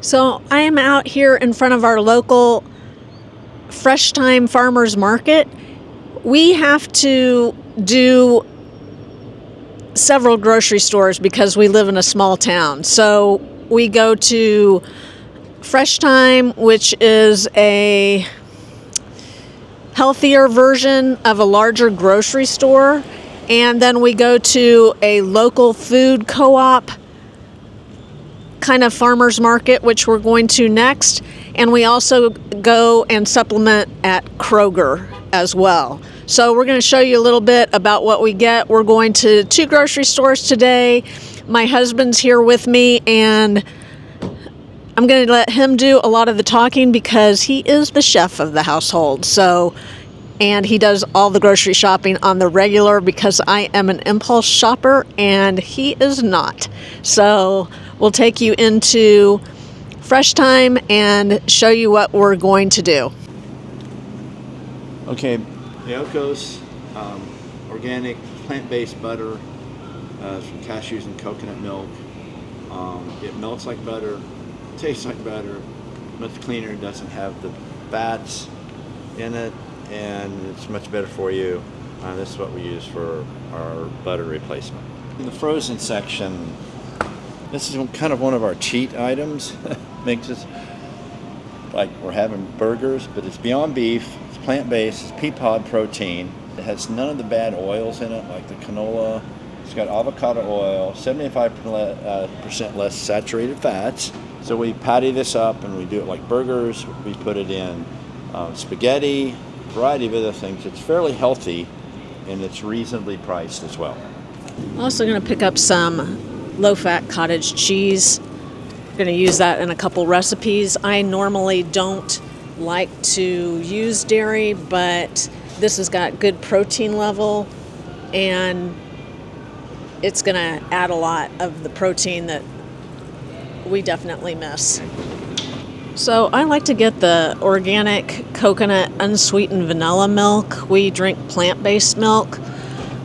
So I am out here in front of our local Fresh Time Farmers Market. We have to do several grocery stores because we live in a small town. So we go to Fresh Time, which is a healthier version of a larger grocery store. And then we go to a local food co-op kind of farmers market, which we're going to next. And we also go and supplement at Kroger as well. So we're going to show you a little bit about what we get. We're going to 2 grocery stores today. My husband's here with me, and I'm going to let him do a lot of the talking because he is the chef of the household. And he does all the grocery shopping on the regular because I am an impulse shopper and he is not. So we'll take you into Fresh Time and show you what we're going to do. Okay, Yoko's organic plant-based butter from cashews and coconut milk. It melts like butter, tastes like butter, much cleaner, doesn't have the fats in it, and it's much better for you. This is what we use for our butter replacement. In the frozen section, this is kind of one of our cheat items. Makes us like we're having burgers, but it's Beyond Beef, it's plant-based, it's pea pod protein. It has none of the bad oils in it, like the canola. It's got avocado oil, 75% less saturated fats. So we patty this up and we do it like burgers. We put it in spaghetti, a variety of other things. It's fairly healthy and it's reasonably priced as well. I'm also going to pick up some low-fat cottage cheese. I'm going to use that in a couple recipes. I normally don't like to use dairy, but this has got good protein level and it's going to add a lot of the protein that we definitely miss. So I like to get the organic coconut unsweetened vanilla milk. We drink plant-based milk.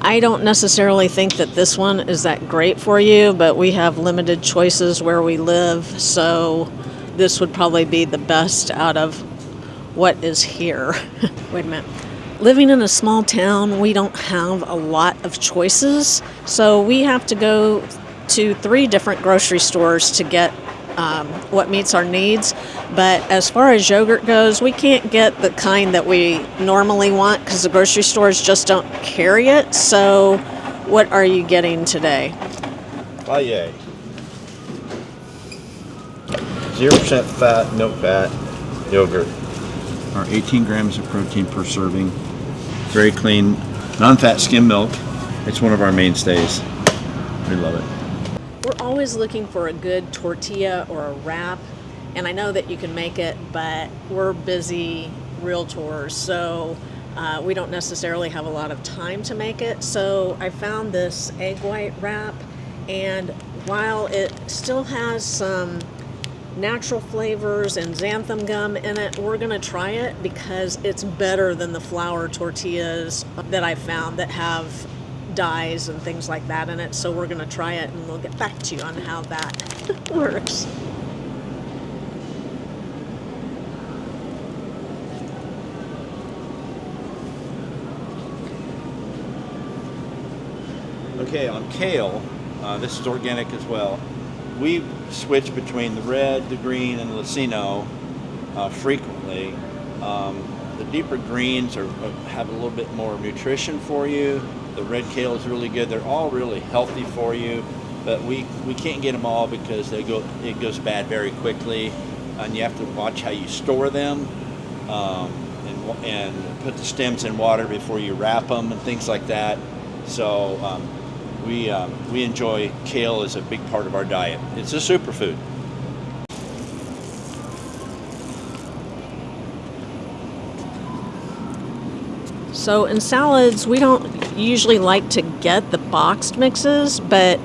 I don't necessarily think that this one is that great for you, but we have limited choices where we live, so this would probably be the best out of what is here. Wait a minute. Living in a small town, we don't have a lot of choices, so we have to go to 3 different grocery stores to get what meets our needs. But as far as yogurt goes, we can't get the kind that we normally want because the grocery stores just don't carry it. So what are you getting today? Yay. 0% fat, no fat yogurt. Or 18 grams of protein per serving. Very clean, non-fat skim milk. It's one of our mainstays. We love it. We're always looking for a good tortilla or a wrap, and I know that you can make it, but we're busy realtors, so we don't necessarily have a lot of time to make it. So I found this egg white wrap, and while it still has some natural flavors and xanthan gum in it, we're gonna try it because it's better than the flour tortillas that I found that have dyes and things like that in it. So we're gonna try it and we'll get back to you on how that works. Okay, on kale, this is organic as well. We switch between the red, the green, and the Lucino frequently. The deeper greens have a little bit more nutrition for you. The red kale is really good. They're all really healthy for you, but we can't get them all because it goes bad very quickly, and you have to watch how you store them and put the stems in water before you wrap them and things like that. So we enjoy kale as a big part of our diet. It's a superfood. So in salads, we don't usually like to get the boxed mixes, but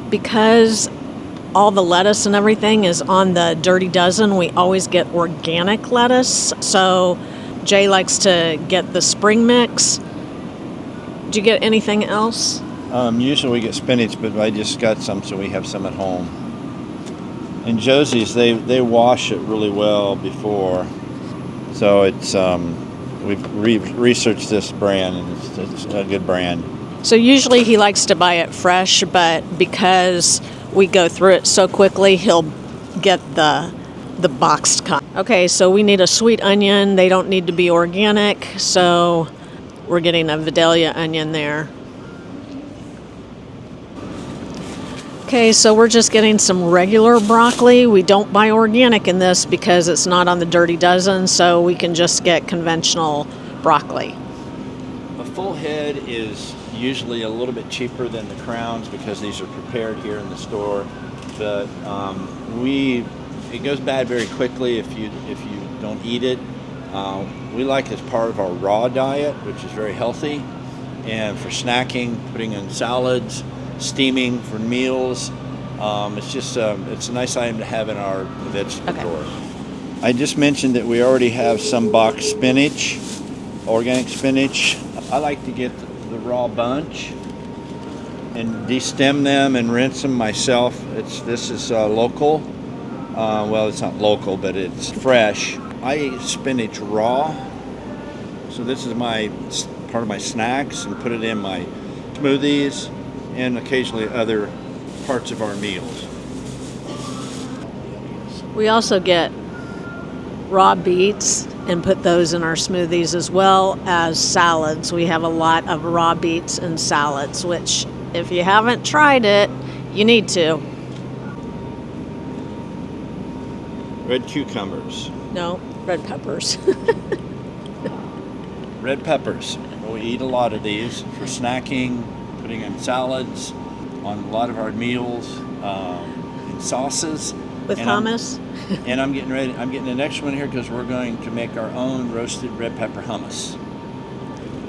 because all the lettuce and everything is on the Dirty Dozen, we always get organic lettuce. So Jay likes to get the spring mix. Do you get anything else? Usually we get spinach, but I just got some, so we have some at home. in Josie's, they wash it really well before. So it's we've researched this brand, and it's a good brand. So usually he likes to buy it fresh, but because we go through it so quickly, he'll get the boxed kind. Okay, so we need a sweet onion. They don't need to be organic, so we're getting a Vidalia onion there. Okay, so we're just getting some regular broccoli. We don't buy organic in this because it's not on the Dirty Dozen, so we can just get conventional broccoli. A full head is usually a little bit cheaper than the crowns because these are prepared here in the store, but it goes bad very quickly if you don't eat it. We like it as part of our raw diet, which is very healthy, and for snacking, putting in salads, steaming for meals. It's a nice item to have in our vegetable drawer. I just mentioned that we already have some boxed spinach, organic spinach. I like to get the raw bunch and destem them and rinse them myself. This is local. Well, it's not local, but it's fresh. I eat spinach raw, so this is part of my snacks, and put it in my smoothies and occasionally other parts of our meals. We also get raw beets and put those in our smoothies as well as salads. We have a lot of raw beets in salads, which if you haven't tried it, you need to. Red cucumbers. No, red peppers. Red peppers. We eat a lot of these for snacking, putting in salads, on a lot of our meals, in sauces. With hummus. I'm getting the next one here because we're going to make our own roasted red pepper hummus.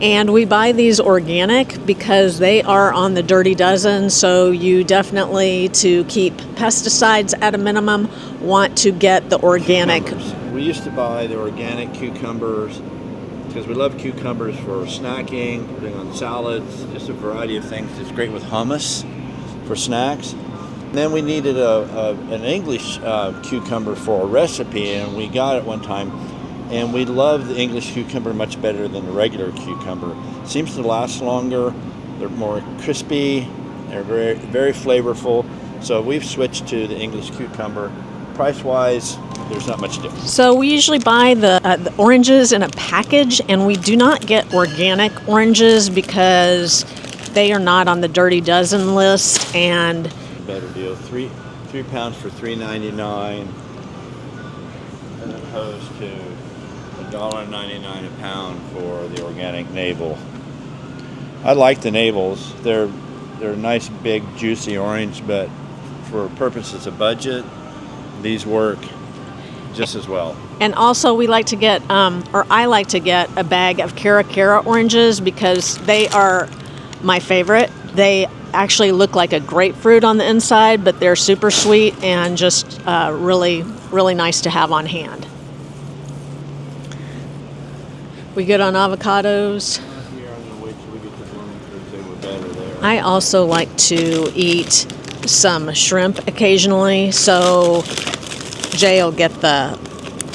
And we buy these organic because they are on the Dirty Dozen, so you definitely, to keep pesticides at a minimum, want to get the organic. Cucumbers. We used to buy the organic cucumbers because we love cucumbers for snacking, putting on salads, just a variety of things. It's great with hummus for snacks. And then we needed an English cucumber for a recipe, and we got it one time. And we love the English cucumber much better than the regular cucumber. Seems to last longer. They're more crispy. They're very, very flavorful. So we've switched to the English cucumber. Price-wise, there's not much difference. So we usually buy the oranges in a package, and we do not get organic oranges because they are not on the Dirty Dozen list. And better deal. Three pounds for $3.99, as opposed to $1.99 a pound for the organic navel. I like the navels. They're nice, big, juicy orange, but for purposes of budget, these work just as well. And also we like to get, I like to get a bag of Cara oranges because they are my favorite. They actually look like a grapefruit on the inside, but they're super sweet and just really, really nice to have on hand. We good on avocados? We are going to wait till we get to blooming because they were better there. I also like to eat some shrimp occasionally, so Jay will get the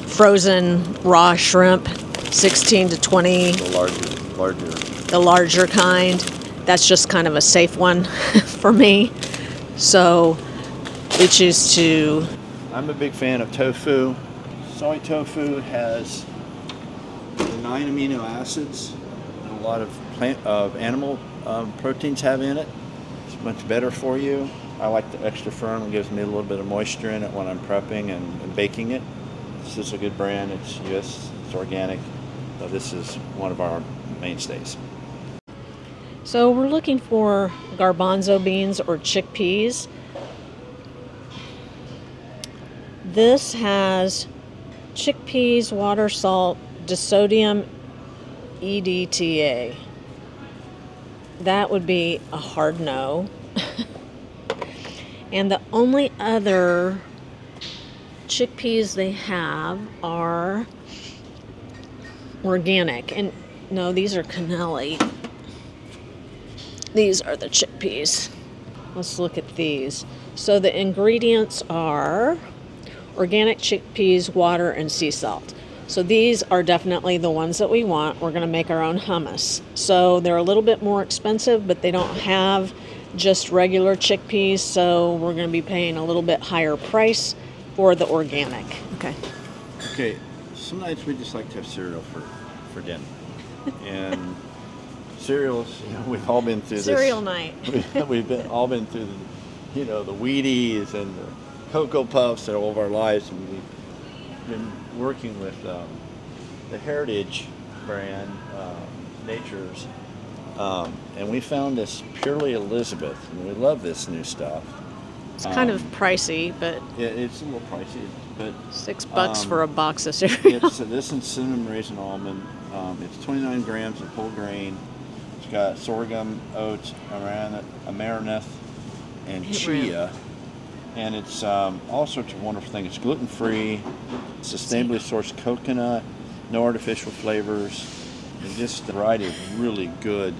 frozen raw shrimp, 16 to 20. The larger kind. That's just kind of a safe one for me. So we choose to. I'm a big fan of tofu. Soy tofu has 9 amino acids and a lot of animal proteins have in it. It's much better for you. I like the extra firm. It gives me a little bit of moisture in it when I'm prepping and baking it. This is a good brand. It's US, it's organic. So this is one of our mainstays. So we're looking for garbanzo beans or chickpeas. This has chickpeas, water, salt, disodium EDTA. That would be a hard no. And the only other chickpeas they have are organic. And no, these are cannelli. These are the chickpeas. Let's look at these. So the ingredients are organic chickpeas, water, and sea salt. So these are definitely the ones that we want. We're going to make our own hummus. So they're a little bit more expensive, but they don't have just regular chickpeas, so we're going to be paying a little bit higher price for the organic. Okay. Okay, some nights we just like to have cereal for dinner. And cereals, we've all been through Cereal this. night. All been through the Wheaties and the Cocoa Puffs all of our lives. And we've been working with the Heritage brand, Nature's, and we found this Purely Elizabeth, and we love this new stuff. It's kind of pricey, but Yeah, it's a little pricey, but $6 for a box of cereal. it's this and cinnamon raisin almond. It's 29 grams of whole grain. It's got sorghum, oats, amaranth, and chia. And it's all sorts of wonderful things. It's gluten-free, sustainably sourced coconut, no artificial flavors, and just a variety of really good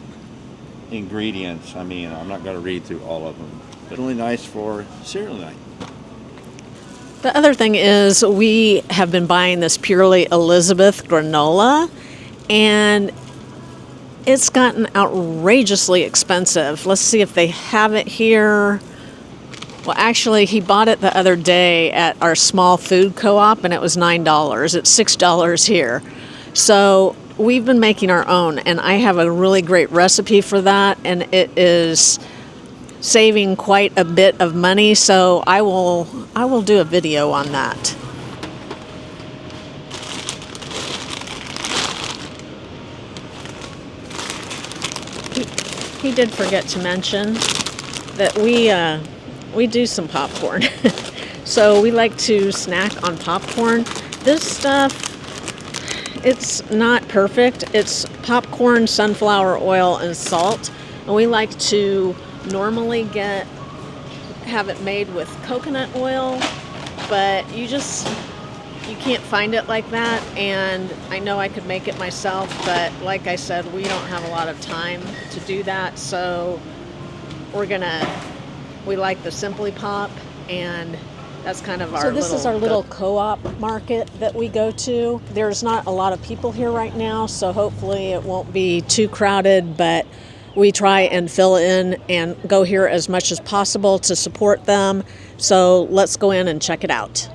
ingredients. I mean, I'm not going to read through all of them, but really nice for cereal night. The other thing is we have been buying this Purely Elizabeth granola, and it's gotten outrageously expensive. Let's see if they have it here. Well, actually, he bought it the other day at our small food co-op, and it was $9. It's $6 here. So we've been making our own, and I have a really great recipe for that, and it is saving quite a bit of money. So I will do a video on that. He did forget to mention that we do some popcorn. So we like to snack on popcorn. This stuff, it's not perfect. It's popcorn, sunflower oil, and salt. And we like to normally have it made with coconut oil, but you can't find it like that. And I know I could make it myself, but like I said, we don't have a lot of time to do that. So we like the Simply Pop, and that's kind of our So this is our little co-op market that we go to. There's not a lot of people here right now, so hopefully it won't be too crowded, but we try and fill in and go here as much as possible to support them. So let's go in and check it out.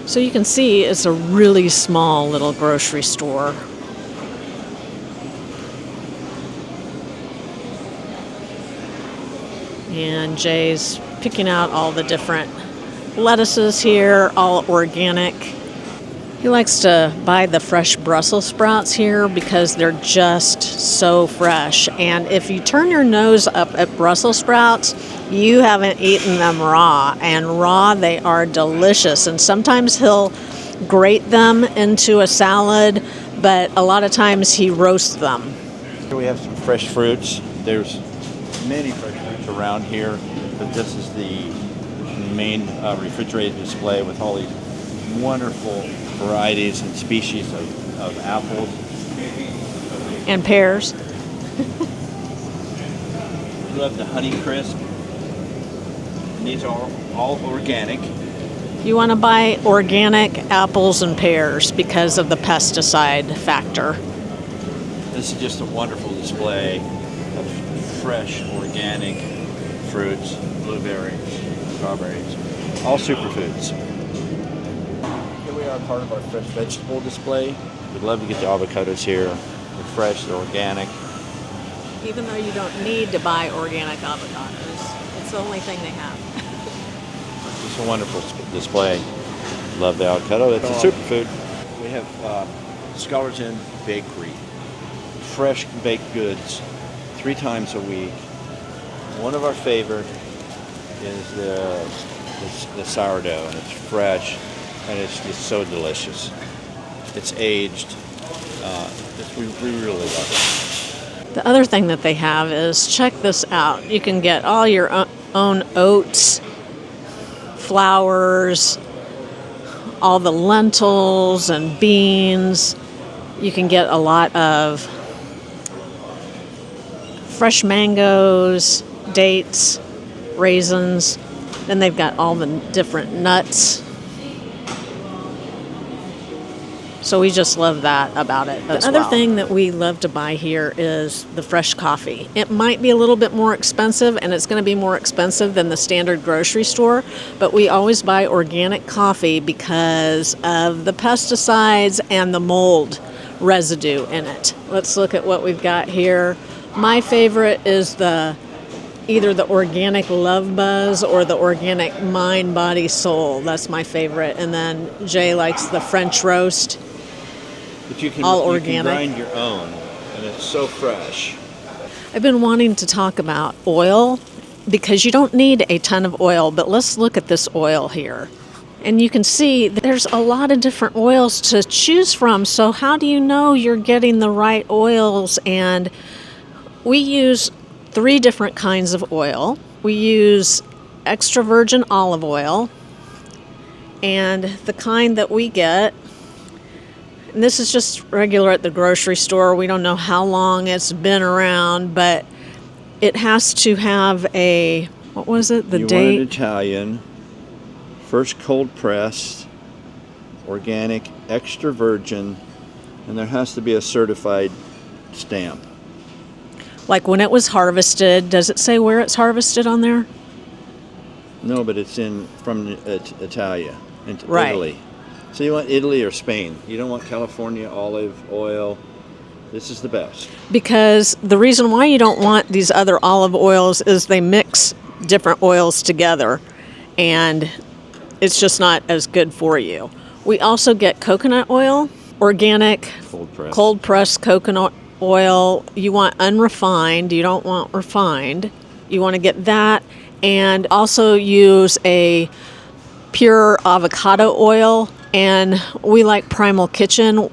So you can see it's a really small little grocery store. And Jay's picking out all the different lettuces here, all organic. He likes to buy the fresh Brussels sprouts here because they're just so fresh. And if you turn your nose up at Brussels sprouts, you haven't eaten them raw. And raw, they are delicious. And sometimes he'll grate them into a salad, but a lot of times he roasts them. Here we have some fresh fruits. There's many fresh fruits around here, but this is the main refrigerated display with all these wonderful varieties and species of apples. And pears. We love the Honey Crisp. And these are all organic. You want to buy organic apples and pears because of the pesticide factor. This is just a wonderful display of fresh, organic fruits, blueberries, strawberries, all superfoods. Here we are, part of our fresh vegetable display. We'd love to get the avocados here. They're fresh, they're organic. Even though you don't need to buy organic avocados, it's the only thing they have. It's a wonderful display. Love the avocado. It's a superfood. We have Scholars Inn Bakery. Fresh baked goods 3 times a week. One of our favorite is the sourdough, and it's fresh, and it's just so delicious. It's aged. We really love it. The other thing that they have is, check this out. You can get all your own oats, flours, all the lentils and beans. You can get a lot of fresh mangoes, dates. raisins. Then they've got all the different nuts. So we just love that about it as well. The other thing that we love to buy here is the fresh coffee. It might be a little bit more expensive, and it's going to be more expensive than the standard grocery store, but we always buy organic coffee because of the pesticides and the mold residue in it. Let's look at what we've got here. My favorite is either the organic Love Buzz or the organic Mind, Body, Soul. That's my favorite. And then Jay likes the French Roast. But you can, all you organic. can grind your own, and it's so fresh. I've been wanting to talk about oil because you don't need a ton of oil, but let's look at this oil here. And you can see there's a lot of different oils to choose from. So how do you know you're getting the right oils? And we use 3 different kinds of oil. We use extra virgin olive oil, and the kind that we get, and this is just regular at the grocery store. We don't know how long it's been around, but it has to have what was it? The you date? want it Italian, first cold pressed, organic, extra virgin, and there has to be a certified stamp. Like when it was harvested. Does it say where it's harvested on there? No, but it's from Italia, Right. Italy. So you want Italy or Spain. You don't want California olive oil. This is the best. Because the reason why you don't want these other olive oils is they mix different oils together, and it's just not as good for you. We also get coconut oil, organic, cold pressed coconut oil. You want unrefined, you don't want refined. You want to get that, and also use a pure avocado oil. And we like Primal Kitchen.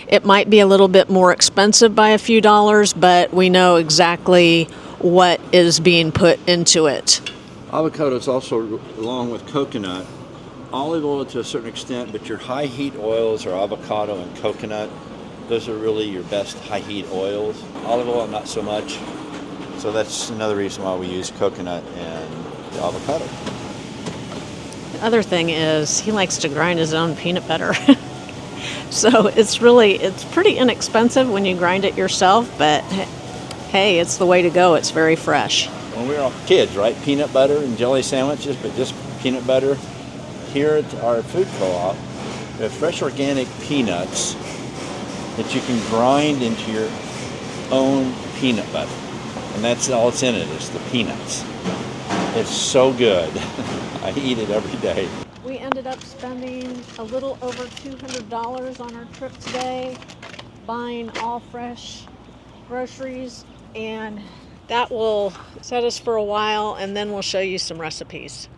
It might be a little bit more expensive by a few dollars, but we know exactly what is being put into it. Avocado is also, along with coconut, olive oil to a certain extent, but your high heat oils are avocado and coconut. Those are really your best high heat oils. Olive oil, not so much. So that's another reason why we use coconut and the avocado. The other thing is he likes to grind his own peanut butter. So it's pretty inexpensive when you grind it yourself, but hey, it's the way to go. It's very fresh. When we were all kids, right? Peanut butter and jelly sandwiches, but just peanut butter. Here at our food co-op, we have fresh organic peanuts that you can grind into your own peanut butter. And that's all it's in it, is the peanuts. It's so good. I eat it every day. We ended up spending a little over $200 on our trip today, buying all fresh groceries, and that will set us for a while, and then we'll show you some recipes.